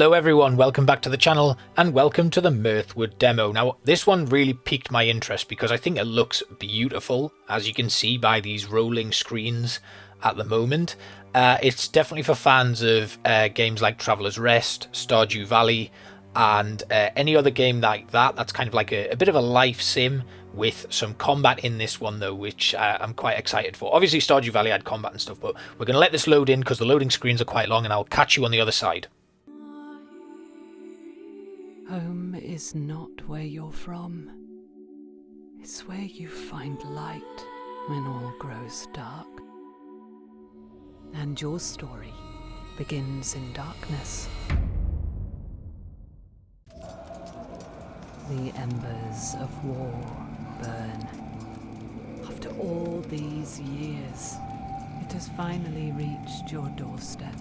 Hello everyone, welcome back to the channel and welcome to the Mirthwood Demo. Now this one really piqued my interest because I think it looks beautiful, as you can see by these rolling screens at the moment. It's definitely for fans of games like Traveller's Rest, Stardew Valley and any other game like that. That's kind of like a bit of a life sim with some combat in this one though, which I'm quite excited for. Obviously Stardew Valley had combat and stuff, but we're going to let this load in because the loading screens are quite long and I'll catch you on the other side. Home is not where you're from. It's where you find light when all grows dark. And your story begins in darkness. The embers of war burn. After all these years, it has finally reached your doorstep.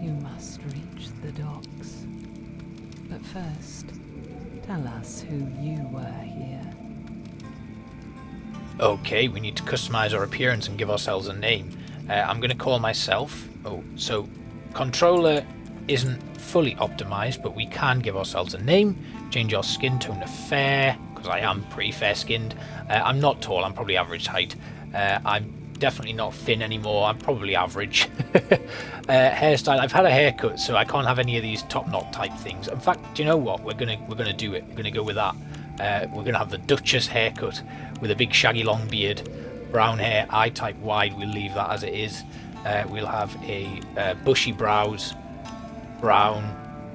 You must reach the docks. But first, tell us who you were here. Okay, we need to customize our appearance and give ourselves a name. I'm going to call myself... so controller isn't fully optimized, but we can give ourselves a name. Change our skin tone to fair, because I am pretty fair skinned. I'm not tall, I'm probably average height. I'm definitely not thin anymore, I'm probably average. Hairstyle, I've had a haircut, so I can't have any of these top knot type things. In fact, do you know what? We're gonna do it. We're gonna go with that. We're gonna have the Duchess haircut with a big shaggy long beard, brown hair, eye type wide. We'll leave that as it is. We'll have a bushy brows, brown.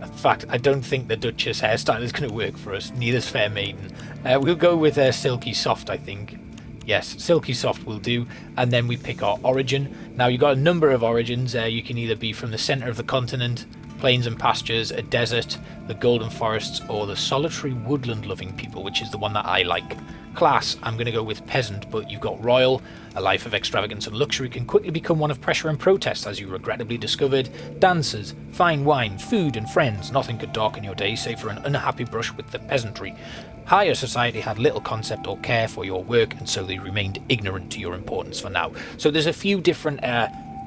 In fact, I don't think the Duchess hairstyle is gonna work for us. Neither's Fair Maiden. We'll go with silky soft, I think. Yes, silky soft will do, and then we pick our origin. Now you've got a number of origins. You can either be from the centre of the continent, plains and pastures, a desert, the golden forests, or the solitary woodland loving people, which is the one that I like. Class, I'm going to go with peasant, but you've got royal. A life of extravagance and luxury can quickly become one of pressure and protest, as you regrettably discovered. Dancers, fine wine, food and friends, nothing could darken your day save for an unhappy brush with the peasantry. Higher society had little concept or care for your work, and so they remained ignorant to your importance for now. So there's a few different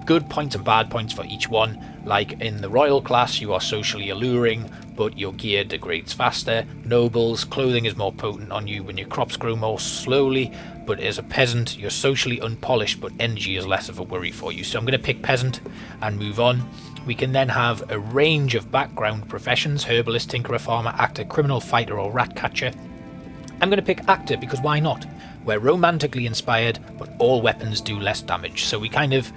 good points and bad points for each one. Like in the royal class, you are socially alluring, but your gear degrades faster. Nobles, clothing is more potent on you when your crops grow more slowly. But as a peasant, you're socially unpolished, but energy is less of a worry for you. So I'm going to pick peasant and move on. We can then have a range of background professions: herbalist, tinkerer, farmer, actor, criminal, fighter, or rat catcher. I'm going to pick actor because why not? We're romantically inspired, but all weapons do less damage. So we kind of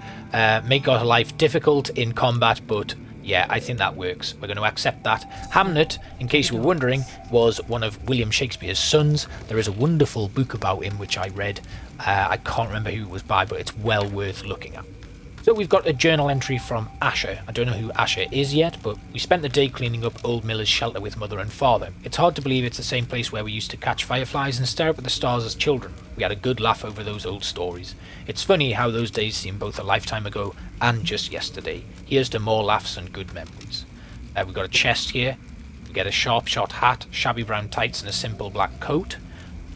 make our life difficult in combat, but yeah, I think that works. We're going to accept that. Hamnet, in case you were wondering, was one of William Shakespeare's sons. There is a wonderful book about him which I read. I can't remember who it was by, but it's well worth looking at. So we've got a journal entry from Asher. I don't know who Asher is yet, but we spent the day cleaning up old Miller's shelter with mother and father. It's hard to believe it's the same place where we used to catch fireflies and stare up at the stars as children. We had a good laugh over those old stories. It's funny how those days seem both a lifetime ago and just yesterday. Here's to more laughs and good memories. We've got a chest here. We get a sharp shot hat, shabby brown tights and a simple black coat.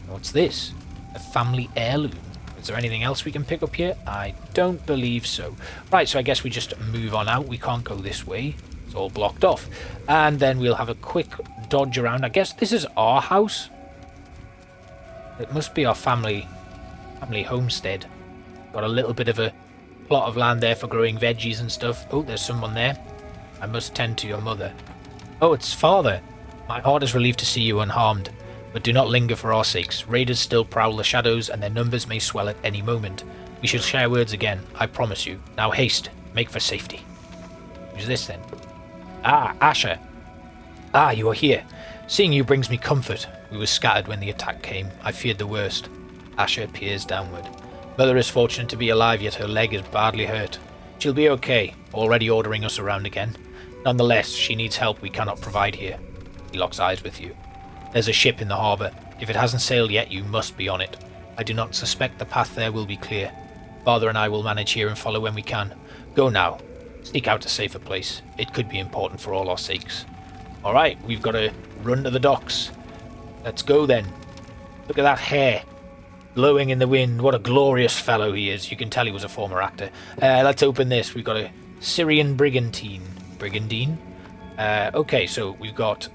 What's this? A family heirloom. Is there anything else we can pick up here? I don't believe so. Right, so I guess we just move on out. We can't go this way. It's all blocked off. And then we'll have a quick dodge around. I guess this is our house. It must be our family homestead. Got a little bit of a plot of land there for growing veggies and stuff. Oh, there's someone there. I must tend to your mother. Oh, it's father. My heart is relieved to see you unharmed. But do not linger for our sakes. Raiders still prowl the shadows, and their numbers may swell at any moment. We shall share words again, I promise you. Now haste, make for safety. Who's this then? Ah, Asher. Ah, you are here. Seeing you brings me comfort. We were scattered when the attack came. I feared the worst. Asher peers downward. Mother is fortunate to be alive, yet her leg is badly hurt. She'll be okay, already ordering us around again. Nonetheless, she needs help we cannot provide here. He locks eyes with you. There's a ship in the harbour. If it hasn't sailed yet, you must be on it. I do not suspect the path there will be clear. Father and I will manage here and follow when we can. Go now. Seek out a safer place. It could be important for all our sakes. Alright, we've got to run to the docks. Let's go then. Look at that hair. Blowing in the wind. What a glorious fellow he is. You can tell he was a former actor. Let's open this. We've got a Syrian brigantine. brigandine. Okay, so we've got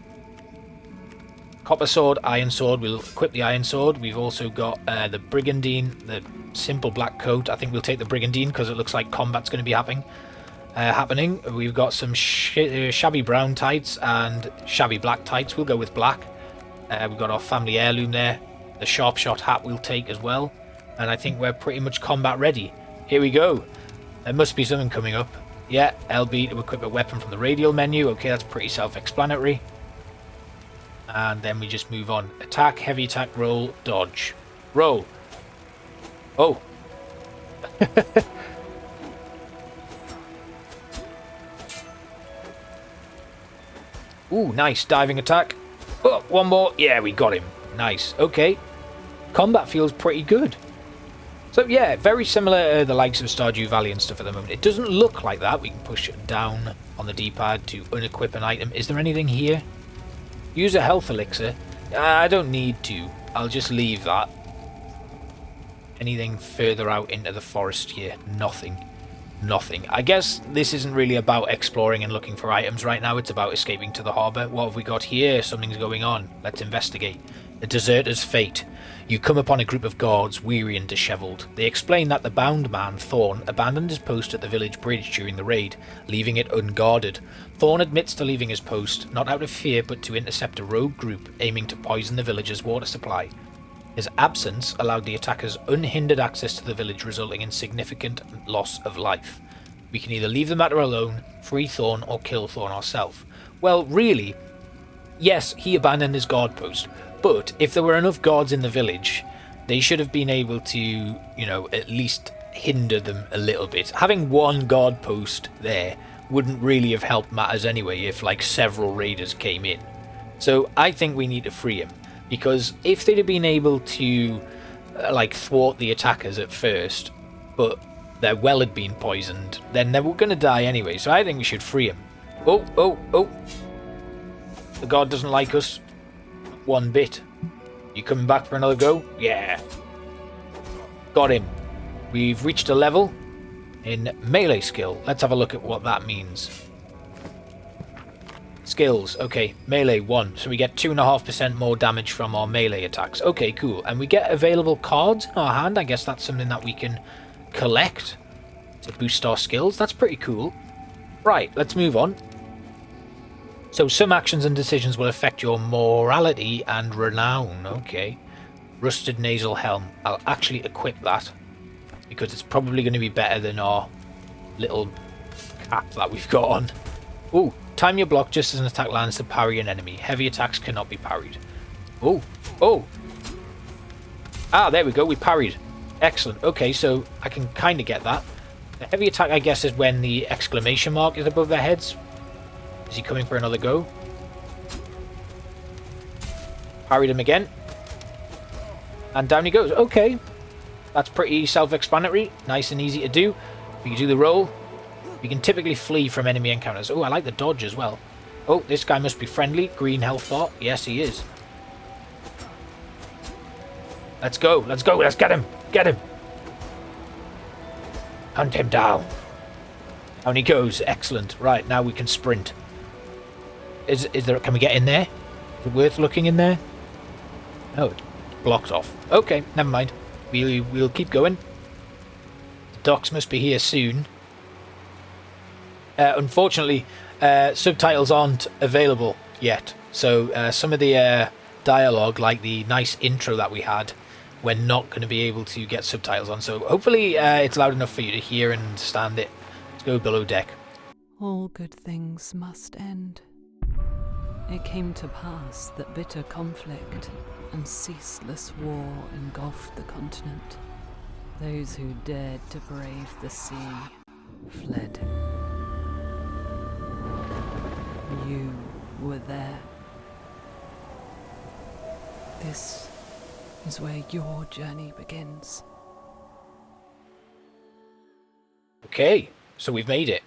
copper sword, iron sword. We'll equip the iron sword. We've also got the brigandine, the simple black coat. I think we'll take the brigandine because it looks like combat's going to be happening. We've got some shabby brown tights and shabby black tights. We'll go with black. We've got our family heirloom there. The sharp shot hat we'll take as well. And I think we're pretty much combat ready. Here we go. There must be something coming up. Yeah, LB to equip a weapon from the radial menu. Okay, that's pretty self-explanatory. And then we just move on. Attack, heavy attack, roll, dodge. Roll. Oh. Ooh, nice. Diving attack. Oh, one more. Yeah, we got him. Nice. Okay. Combat feels pretty good. So yeah, very similar to the likes of Stardew Valley and stuff at the moment. It doesn't look like that. We can push it down on the D-pad to unequip an item. Is there anything here? Use a health elixir. I don't need to. I'll just leave that. Anything further out into the forest here? Nothing. Nothing. I guess this isn't really about exploring and looking for items right now. It's about escaping to the harbour. What have we got here? Something's going on. Let's investigate. The deserter's fate. You come upon a group of guards, weary and dishevelled. They explain that the bound man, Thorn, abandoned his post at the village bridge during the raid, leaving it unguarded. Thorn admits to leaving his post, not out of fear but to intercept a rogue group aiming to poison the village's water supply. His absence allowed the attackers unhindered access to the village, resulting in significant loss of life. We can either leave the matter alone, free Thorn, or kill Thorn ourselves. Well, really, yes, he abandoned his guard post, but if there were enough guards in the village, they should have been able to, you know, at least hinder them a little bit. Having one guard post there wouldn't really have helped matters anyway if, like, several raiders came in. So I think we need to free him. Because if they'd have been able to, like, thwart the attackers at first, but their well had been poisoned, then they were going to die anyway. So I think we should free him. Oh, oh, oh. The guard doesn't like us one bit. You coming back for another go? Yeah. Got him. We've reached a level in melee skill. Let's have a look at what that means. Skills, okay, melee 1, so we get 2.5% more damage from our melee attacks. Okay, cool. And we get available cards in our hand. I guess that's something that we can collect to boost our skills. That's pretty cool. Right, let's move on. So some actions and decisions will affect your morality and renown. Okay. Rusted nasal helm. I'll actually equip that because it's probably going to be better than our little cap that we've got on. Ooh. Time your block just as an attack lands to parry an enemy. Heavy attacks cannot be parried. Oh, oh. Ah, there we go. We parried. Excellent. Okay, so I can kind of get that. The heavy attack, I guess, is when the exclamation mark is above their heads. Is he coming for another go? Parried him again. And down he goes. Okay. That's pretty self-explanatory. Nice and easy to do. We can do the roll. We can typically flee from enemy encounters. Oh, I like the dodge as well. Oh, this guy must be friendly. Green health bar. Yes, he is. Let's go. Let's go. Let's get him. Get him. Hunt him down. Down he goes. Excellent. Right, now we can sprint. Is there... Can we get in there? Is it worth looking in there? Oh, it's blocked off. Okay, never mind. We'll keep going. The docks must be here soon. Unfortunately, subtitles aren't available yet. So some of the dialogue, like the nice intro that we had, we're not going to be able to get subtitles on. So hopefully it's loud enough for you to hear and understand it. Let's go below deck. All good things must end. It came to pass that bitter conflict and ceaseless war engulfed the continent. Those who dared to brave the sea fled. You were there. This is where your journey begins. Okay, so we've made it.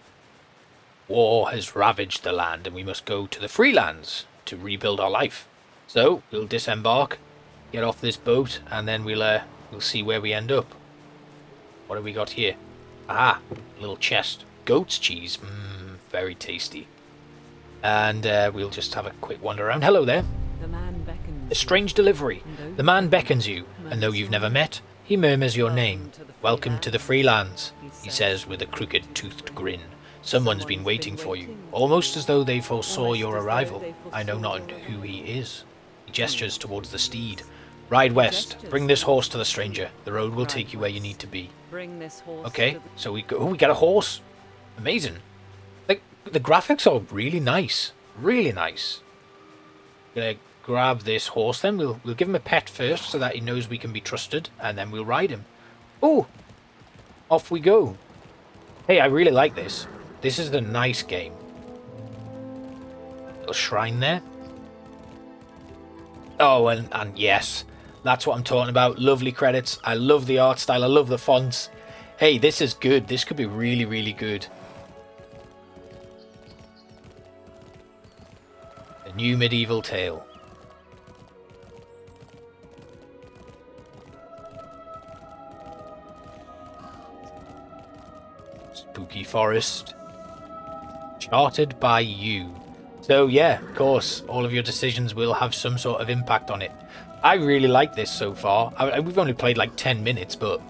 War has ravaged the land and we must go to the Freelands to rebuild our life. So we'll disembark, get off this boat, and then we'll see where we end up. What have we got here? Aha, little chest. Goat's cheese. very tasty. And we'll just have a quick wander around. Hello there. The man beckons. A strange delivery. The man beckons you, and though you've never met, he murmurs your name. Welcome to the Freelands, he says with a crooked-toothed grin. Someone's been waiting for you, almost as though they foresaw your arrival. I know not who he is. He gestures towards the steed. Ride west. Bring this horse to the stranger. The road will take you where you need to be. Okay, so we go. Oh, we got a horse. Amazing. Like, the graphics are really nice. Really nice. Gonna grab this horse then. We'll give him a pet first so that he knows we can be trusted, and then we'll ride him. Oh, off we go. Hey, I really like this. This is a nice game. Little shrine there. Oh, and yes, that's what I'm talking about. Lovely credits. I love the art style. I love the fonts. Hey, this is good. This could be really, really good. A new medieval tale. Spooky forest. Charted by you. So yeah, of course, all of your decisions will have some sort of impact on it. I really like this so far. We've only played like 10 minutes, but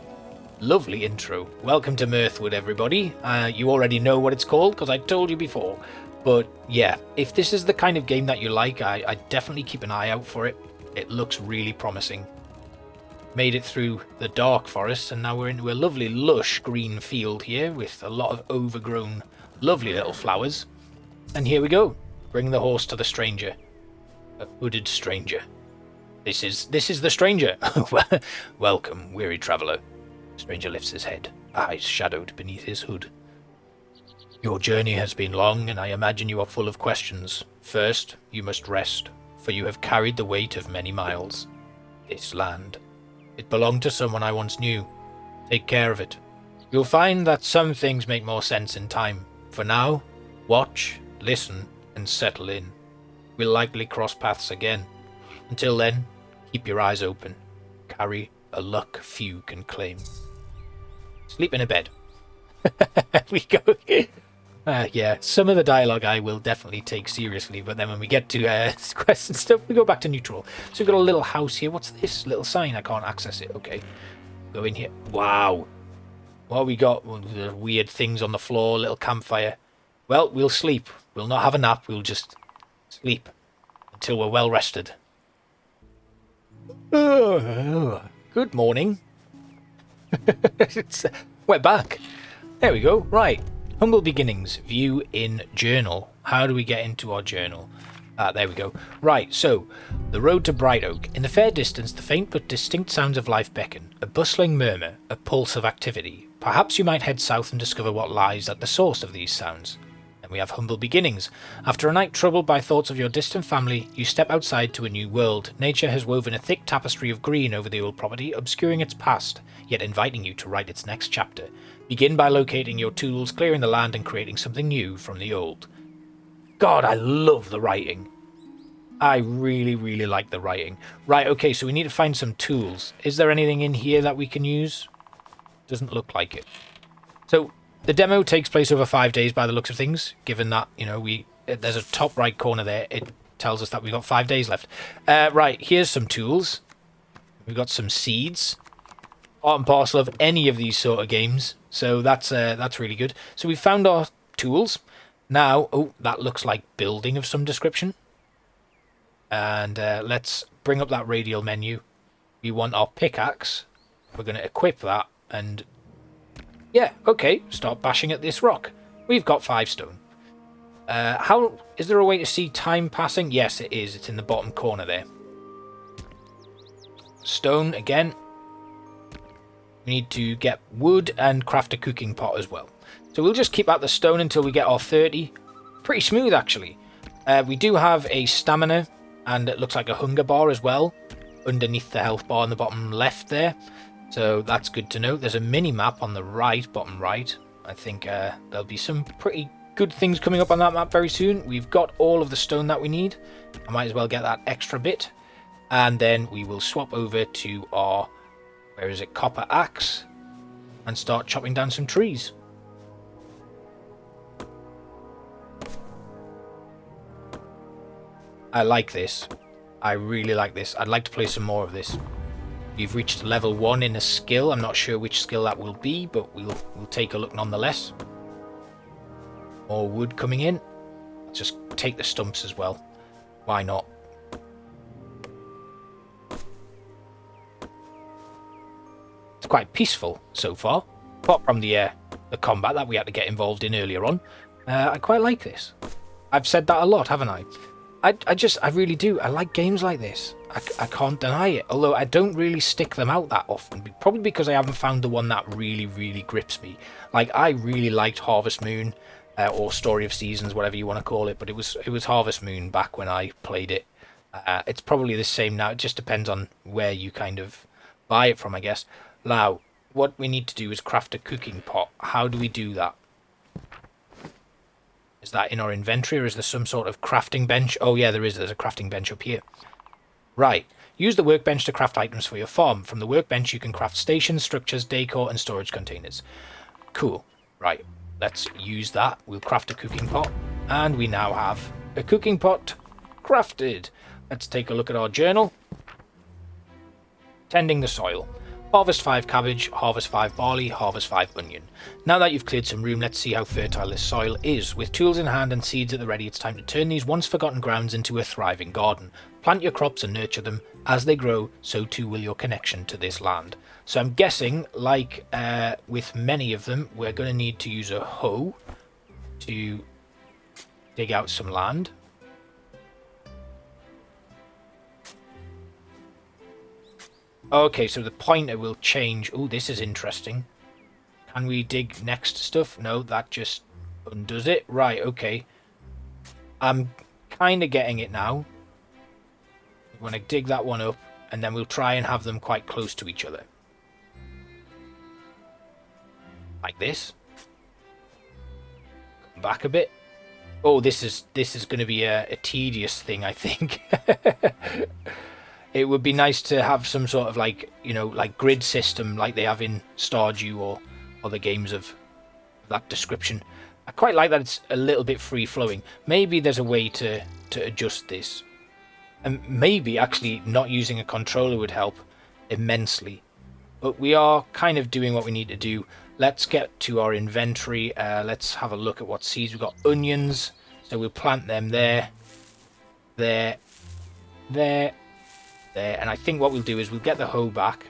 lovely intro. Welcome to Mirthwood, everybody. You already know what it's called because I told you before. But yeah, if this is the kind of game that you like, I definitely keep an eye out for it. It looks really promising. Made it through the dark forest, and now we're into a lovely lush green field here with a lot of overgrown lovely little flowers. And here we go. Bring the horse to the stranger. A hooded stranger. This is the stranger. Welcome, weary traveller. Stranger lifts his head, eyes shadowed beneath his hood. Your journey has been long, and I imagine you are full of questions. First, you must rest, for you have carried the weight of many miles. This land. It belonged to someone I once knew. Take care of it. You'll find that some things make more sense in time. For now, watch, listen, and settle in. We'll likely cross paths again. Until then, keep your eyes open. Carry a luck few can claim. Sleep in a bed. We go. Yeah, some of the dialogue I will definitely take seriously, but then when we get to quests and stuff, we go back to neutral. So we've got a little house here. What's this little sign? I can't access it. Okay, go in here. Wow. What we got? Well, the weird things on the floor, little campfire. Well, we'll sleep. We'll not have a nap. We'll just sleep until we're well rested. Good morning. We're back. There we go. Right. Humble beginnings. View in journal. How do we get into our journal? There we go. Right, so, the road to Bright Oak. In the fair distance, the faint but distinct sounds of life beckon. A bustling murmur, a pulse of activity. Perhaps you might head south and discover what lies at the source of these sounds. Then we have humble beginnings. After a night troubled by thoughts of your distant family, you step outside to a new world. Nature has woven a thick tapestry of green over the old property, obscuring its past, yet inviting you to write its next chapter. Begin by locating your tools, clearing the land, and creating something new from the old. God, I love the writing. I really, really like the writing. Right, okay, so we need to find some tools. Is there anything in here that we can use? Doesn't look like it. So, the demo takes place over 5 days by the looks of things, given that, you know, there's a top right corner there. It tells us that we've got 5 days left. Right, here's some tools. We've got some seeds. Part and parcel of any of these sort of games. So that's really good. So we've found our tools. Now, oh, that looks like building of some description. And let's bring up that radial menu. We want our pickaxe. We're going to equip that. And yeah, okay, start bashing at this rock. We've got 5 stone. How is there a way to see time passing? Yes, it is. It's in the bottom corner there. Stone again. We need to get wood and craft a cooking pot as well. So we'll just keep at the stone until we get our 30. Pretty smooth, actually. We do have a stamina, and it looks like a hunger bar as well, underneath the health bar in the bottom left there. So that's good to know. There's a mini-map on the right, bottom right. I think there'll be some pretty good things coming up on that map very soon. We've got all of the stone that we need. I might as well get that extra bit. And then we will swap over to our... where is it? Copper axe. And start chopping down some trees. I like this. I really like this. I'd like to play some more of this. You've reached level 1 in a skill. I'm not sure which skill that will be, but we'll take a look nonetheless. More wood coming in. Let's just take the stumps as well. Why not? It's quite peaceful so far, apart from the combat that we had to get involved in earlier on. I quite like this. I've said that a lot, haven't I? I really do. I like games like this. I can't deny it. Although I don't really stick them out that often. Probably because I haven't found the one that really, really grips me. Like, I really liked Harvest Moon, or Story of Seasons, whatever you want to call it. But it was Harvest Moon back when I played it. It's probably the same now. It just depends on where you kind of buy it from, I guess. Now, what we need to do is craft a cooking pot. How do we do that? Is that in our inventory, or is there some sort of crafting bench? Oh yeah, there is. There's a crafting bench up here. Right. Use the workbench to craft items for your farm. From the workbench you can craft stations, structures, decor and storage containers. Cool. Right. Let's use that. We'll craft a cooking pot. And we now have a cooking pot crafted. Let's take a look at our journal. Tending the soil. Harvest 5 cabbage, harvest 5 barley, harvest 5 onion. Now that you've cleared some room, let's see how fertile this soil is. With tools in hand and seeds at the ready, it's time to turn these once forgotten grounds into a thriving garden. Plant your crops and nurture them. As they grow, so too will your connection to this land. So I'm guessing, like with many of them, we're going to need to use a hoe to dig out some land. Okay, so the pointer will change. Oh, this is interesting. Can we dig next stuff? No, that just undoes it. Right, okay. I'm kind of getting it now. I'm going to dig that one up, and then we'll try and have them quite close to each other. Like this. Come back a bit. Oh, this is going to be a tedious thing, I think. It would be nice to have some sort of like grid system like they have in Stardew or other games of that description. I quite like that it's a little bit free-flowing. Maybe there's a way to adjust this. And maybe actually not using a controller would help immensely. But we are kind of doing what we need to do. Let's get to our inventory. Let's have a look at what seeds. We've got onions. So we'll plant them there. There. And I think what we'll do is we'll get the hoe back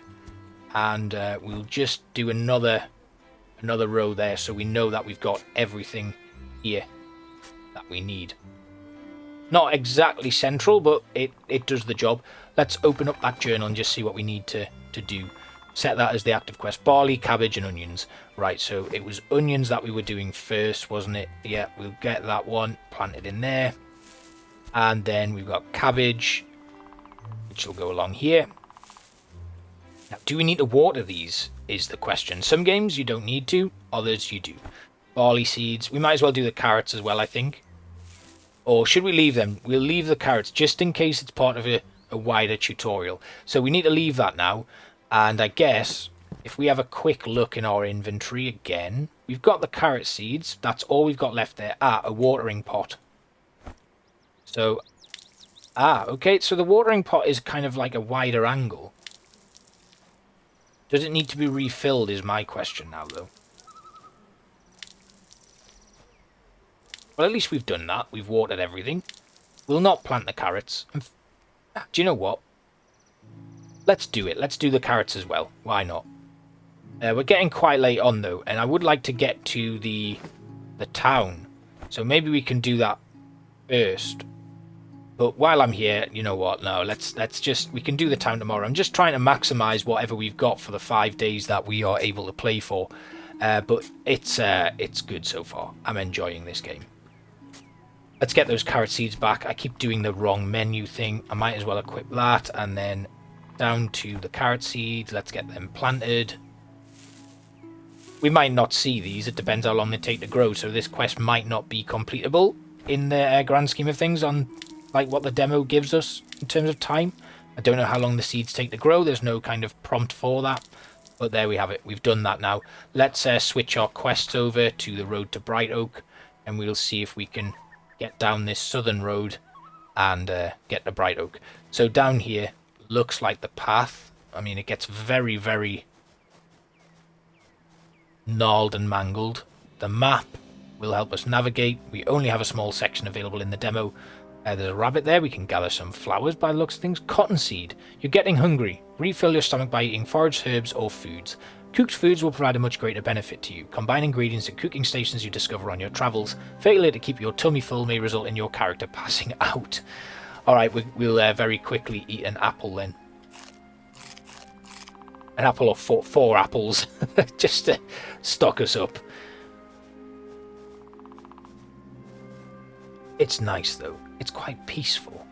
and we'll just do another row there so we know that we've got everything here that we need. Not exactly central, but it does the job. Let's open up that journal and just see what we need to do. Set that as the active quest. Barley, cabbage and onions. Right, so it was onions that we were doing first, wasn't it? Yeah, we'll get that one planted in there. And then we've got cabbage, which will go along here. Now, do we need to water these is the question. Some games you don't need to, others you do. Barley seeds. We might as well do the carrots as well, I think. Or should we leave them? We'll leave the carrots just in case it's part of a wider tutorial. So we need to leave that now. And I guess if we have a quick look in our inventory again, we've got the carrot seeds. That's all we've got left there. A watering pot. So okay, so the watering pot is kind of like a wider angle. Does it need to be refilled is my question now, though. Well, at least we've done that. We've watered everything. We'll not plant the carrots. Do you know what? Let's do it. Let's do the carrots as well. Why not? We're getting quite late on, though, and I would like to get to the town. So maybe we can do that first. But while I'm here, you know what? No, let's just... We can do the town tomorrow. I'm just trying to maximise whatever we've got for the 5 days that we are able to play for. But it's good so far. I'm enjoying this game. Let's get those carrot seeds back. I keep doing the wrong menu thing. I might as well equip that. And then down to the carrot seeds. Let's get them planted. We might not see these. It depends how long they take to grow. So this quest might not be completable in the grand scheme of things on... like what the demo gives us in terms of time. I don't know how long the seeds take to grow. There's no kind of prompt for that. But there we have it. We've done that now. Let's switch our quests over to the road to Bright Oak. And we'll see if we can get down this southern road and get the bright oak. So down here looks like the path. I mean, it gets very, very gnarled and mangled. The map will help us navigate. We only have a small section available in the demo. There's a rabbit there. We can gather some flowers by the looks of things. Cottonseed. You're getting hungry. Refill your stomach by eating foraged herbs or foods. Cooked foods will provide a much greater benefit to you. Combine ingredients at cooking stations you discover on your travels. Failure to keep your tummy full may result in your character passing out. Alright, we'll very quickly eat an apple then. An apple or four apples. Just to stock us up. It's nice though. It's quite peaceful.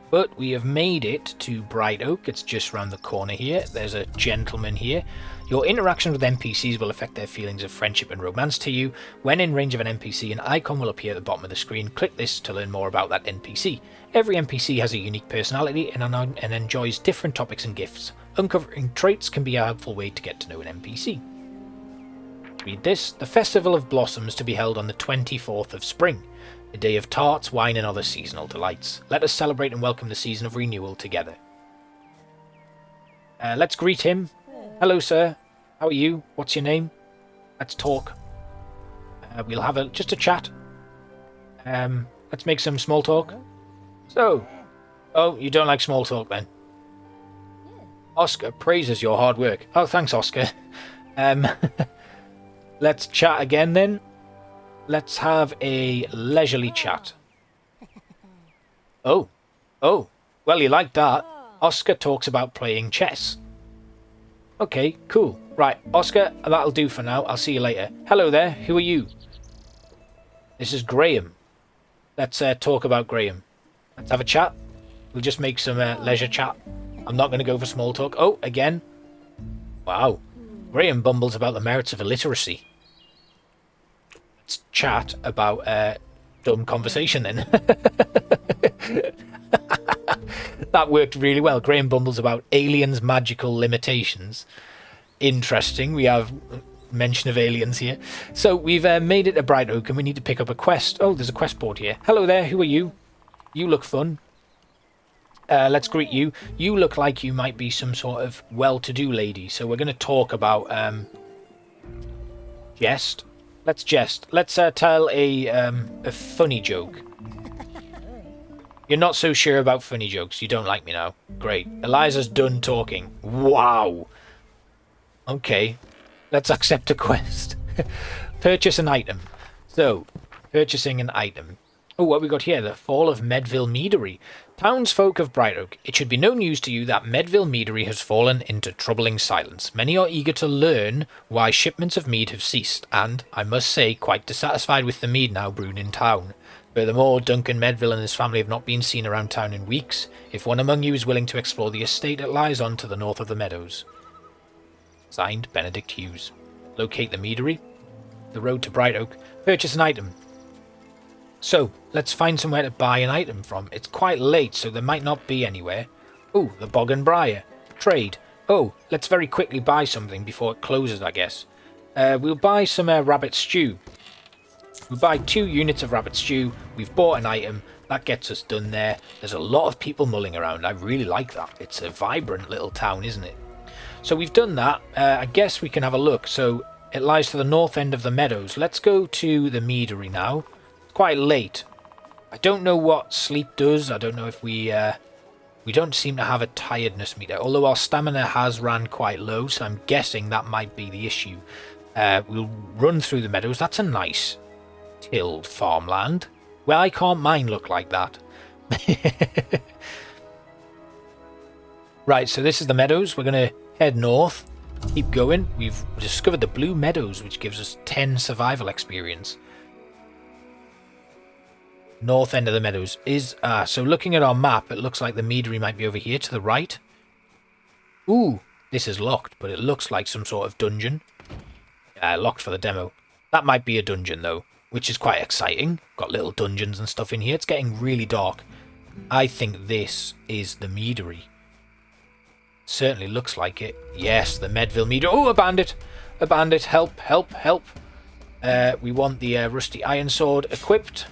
But we have made it to Bright Oak. It's just round the corner here. There's a gentleman here. Your interaction with NPCs will affect their feelings of friendship and romance to you. When in range of an NPC, an icon will appear at the bottom of the screen. Click this to learn more about that NPC. Every NPC has a unique personality and enjoys different topics and gifts. Uncovering traits can be a helpful way to get to know an NPC. Read this. The Festival of Blossoms to be held on the 24th of spring. A day of tarts, wine and other seasonal delights. Let us celebrate and welcome the season of renewal together. Let's greet him. Hello, sir. How are you? What's your name? Let's talk. We'll have just a chat. Let's make some small talk. So, oh, you don't like small talk then? Oscar praises your hard work. Oh, thanks, Oscar. Let's chat again then. Let's have a leisurely chat. Oh, well, you like that. Oscar talks about playing chess. Okay, cool. Right, Oscar, that'll do for now. I'll see you later. Hello there, who are you? This is Graham. Let's talk about Graham. Let's have a chat. We'll just make some leisure chat. I'm not going to go for small talk. Oh, again. Wow. Graham bumbles about the merits of illiteracy. Let's chat about dumb conversation then. That worked really well. Graham bumbles about aliens' magical limitations. Interesting. We have mention of aliens here. So we've made it to Bright Oak and we need to pick up a quest. Oh, there's a quest board here. Hello there. Who are you? You look fun. Let's greet you. You look like you might be some sort of well-to-do lady. So we're going to talk about jest. Let's jest. Let's tell a funny joke. You're not so sure about funny jokes. You don't like me now. Great. Eliza's done talking. Wow. Okay. Let's accept a quest. Purchase an item. So, purchasing an item. Oh, what we got here? The Fall of Medville Meadery. Townsfolk of Bright Oak, it should be no news to you that Medville Meadery has fallen into troubling silence. Many are eager to learn why shipments of mead have ceased, and, I must say, quite dissatisfied with the mead now brewed in town. Furthermore, Duncan Medville and his family have not been seen around town in weeks. If one among you is willing to explore the estate it lies on to the north of the Meadows. Signed, Benedict Hughes. Locate the meadery. The road to Bright Oak. Purchase an item. So, let's find somewhere to buy an item from. It's quite late, so there might not be anywhere. Oh, the Bog and Briar. Trade. Oh, let's very quickly buy something before it closes, I guess. We'll buy some rabbit stew. We buy 2 units of rabbit stew. We've bought an item. That gets us done there. There's a lot of people mulling around. I really like that. It's a vibrant little town, isn't it? So we've done that. I guess we can have a look. So it lies to the north end of the Meadows. Let's go to the meadery now. It's quite late. I don't know what sleep does. I don't know if we don't seem to have a tiredness meter. Although our stamina has ran quite low, so I'm guessing that might be the issue. We'll run through the meadows. That's a nice tilled farmland. Why can't mine look like that? Right, so this is the meadows. We're going to head north. Keep going. We've discovered the Blue Meadows, which gives us 10 survival experience. North end of the meadows is... so looking at our map, it looks like the meadery might be over here to the right. Ooh, this is locked, but it looks like some sort of dungeon. Locked for the demo. That might be a dungeon, though, which is quite exciting. Got little dungeons and stuff in here. It's getting really dark. I think this is the meadery. Certainly looks like it. Yes, the Medville Meadery. Oh, a bandit! A bandit! Help, help, help! We want the rusty iron sword equipped.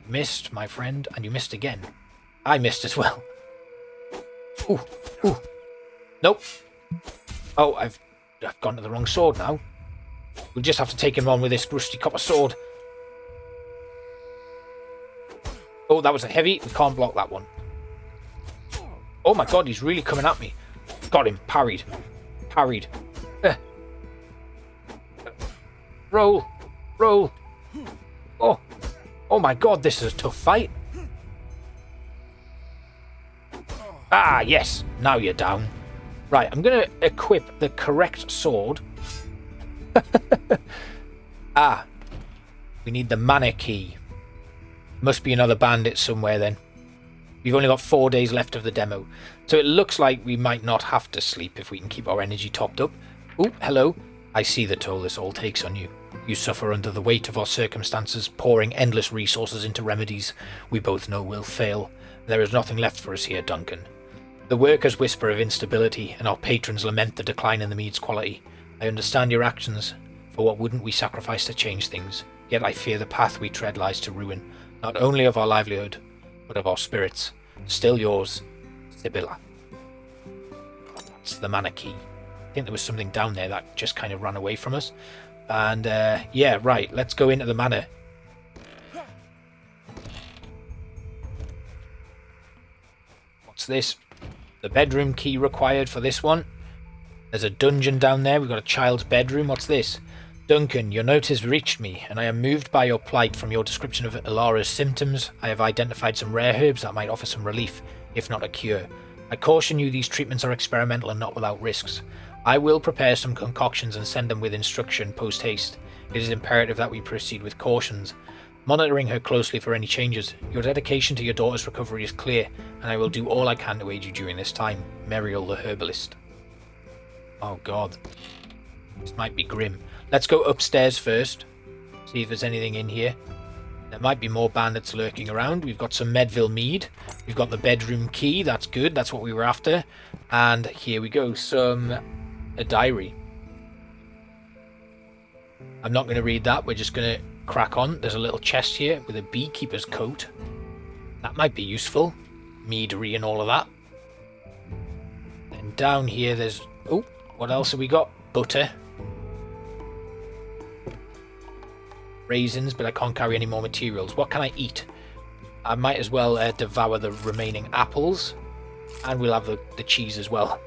Missed, my friend, and you missed again. I missed as well. Ooh, ooh. Nope. Oh, I've gone to the wrong sword now. We'll just have to take him on with this rusty copper sword. Oh, that was a heavy. We can't block that one. Oh my god, he's really coming at me. Got him. Parried. Parried. Roll. Roll. Oh. Oh my god, this is a tough fight. Ah, yes. Now you're down. Right, I'm going to equip the correct sword. Ah. We need the mana key. Must be another bandit somewhere then. We've only got 4 days left of the demo. So it looks like we might not have to sleep if we can keep our energy topped up. Oh, hello. I see the toll this all takes on you. You suffer under the weight of our circumstances, pouring endless resources into remedies we both know will fail. There is nothing left for us here, Duncan. The workers whisper of instability, and our patrons lament the decline in the mead's quality. I understand your actions, for what wouldn't we sacrifice to change things? Yet I fear the path we tread lies to ruin, not only of our livelihood, but of our spirits. Still yours, Sibylla. That's the mana key. I think there was something down there that just kind of ran away from us. And, yeah, right, let's go into the manor. What's this? The bedroom key required for this one. There's a dungeon down there. We've got a child's bedroom. What's this? Duncan, your note has reached me, and I am moved by your plight. From your description of Ilara's symptoms, I have identified some rare herbs that might offer some relief, if not a cure. I caution you, these treatments are experimental and not without risks. I will prepare some concoctions and send them with instruction post-haste. It is imperative that we proceed with cautions, monitoring her closely for any changes. Your dedication to your daughter's recovery is clear, and I will do all I can to aid you during this time. Meriel the herbalist. Oh god. This might be grim. Let's go upstairs first. See if there's anything in here. There might be more bandits lurking around. We've got some Medville mead. We've got the bedroom key. That's good. That's what we were after. And here we go. A diary. I'm not going to read that. We're just going to crack on. There's a little chest here with a beekeeper's coat. That might be useful. Meadery and all of that. And down here there's... Oh, what else have we got? Butter. Raisins, but I can't carry any more materials. What can I eat? I might as well devour the remaining apples. And we'll have the cheese as well.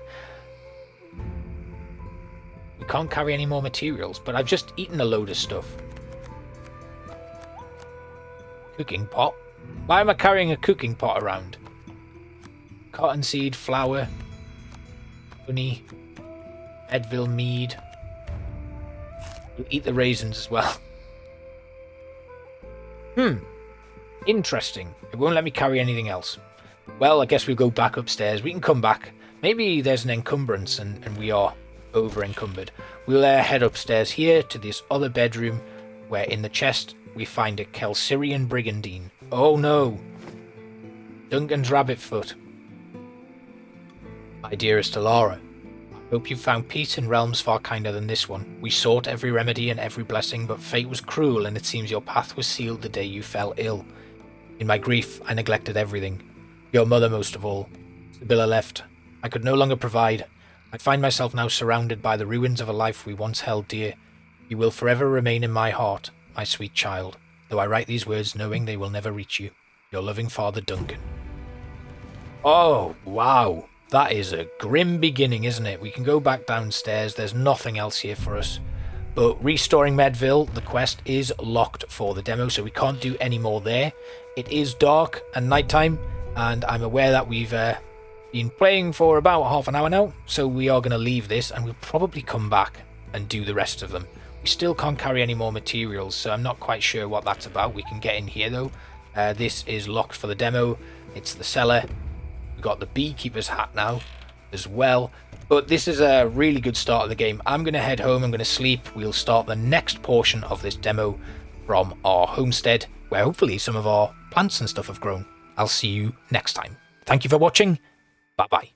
We can't carry any more materials, but I've just eaten a load of stuff. Cooking pot? Why am I carrying a cooking pot around? Cottonseed, flour, honey, Edville mead. We'll eat the raisins as well. Interesting. It won't let me carry anything else. Well, I guess we'll go back upstairs. We can come back. Maybe there's an encumbrance and we are over encumbered. We'll head upstairs here to this other bedroom where in the chest we find a Kelsirian brigandine. Oh no! Duncan's rabbit foot. My dearest Ilara, I hope you found peace in realms far kinder than this one. We sought every remedy and every blessing, but fate was cruel, and it seems your path was sealed the day you fell ill. In my grief, I neglected everything. Your mother most of all. Sibylla left. I could no longer provide. I find myself now surrounded by the ruins of a life we once held dear. You will forever remain in my heart, my sweet child, though I write these words knowing they will never reach you. Your loving father, Duncan. Oh, wow. That is a grim beginning, isn't it? We can go back downstairs. There's nothing else here for us. But restoring Medville, the quest is locked for the demo, so we can't do any more there. It is dark and nighttime, and I'm aware that we've been playing for about half an hour now, so we are going to leave this, and we'll probably come back and do the rest of them. We still can't carry any more materials, so I'm not quite sure what that's about. We can get in here, though. This is locked for the demo. It's the cellar. We've got the beekeeper's hat now as well. But this is a really good start of the game. I'm going to head home. I'm going to sleep. We'll start the next portion of this demo from our homestead, where hopefully some of our plants and stuff have grown. I'll see you next time. Thank you for watching. Bye-bye.